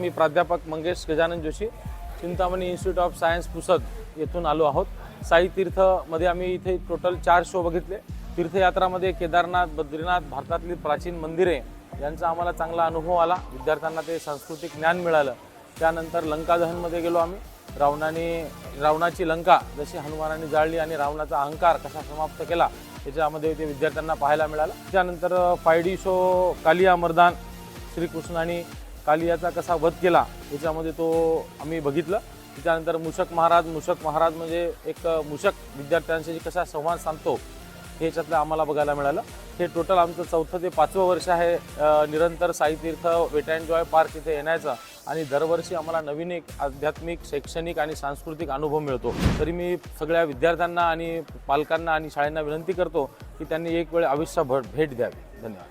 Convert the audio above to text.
मी प्राध्यापक Mangesh Gajanan Joshi, Chintamani institute of science Pusad येथून आलो आहोत। साई तीर्थमध्ये आम्ही इथे टोटल 4 शो बघितले। तीर्थयात्रामध्ये केदारनाथ, बद्रीनाथ, भारतातली प्राचीन मंदिरे यांचा आम्हाला चांगला अनुभव आला। विद्यार्थ्यांना ते सांस्कृतिक ज्ञान मिळालं। त्यानंतर लंका दहनमध्ये गेलो आम्ही। रावणाची लंका जशी हनुमानाने जाळली आणि रावणाचा अहंकार कसा समाप्त केला त्याच्यामध्ये ते विद्यार्थ्यांना पाहायला मिळालं। त्यानंतर 5D शो कालिया मर्दान, श्रीकृष्णाने कालियाचा कसा वध केला याच्यामध्ये तो आम्ही बघितलं। त्यानंतर मूषक महाराज म्हणजे एक मूषक विद्यार्थ्यांशी कसा संवाद साधतो हे याच्यातलं आम्हाला बघायला मिळालं। हे टोटल आमचं 4th ते 5वं वर्ष आहे निरंतर साई तीर्थ वेट अँड जॉय पार्क इथे येण्याचा आणि दरवर्षी आम्हाला नवीन एक आध्यात्मिक, शैक्षणिक आणि सांस्कृतिक अनुभव मिळतो। तरी मी सगळ्या विद्यार्थ्यांना आणि पालकांना आणि शाळांना विनंती करतो की त्यांनी एक वेळ अवश्य भेट द्यावी। धन्यवाद।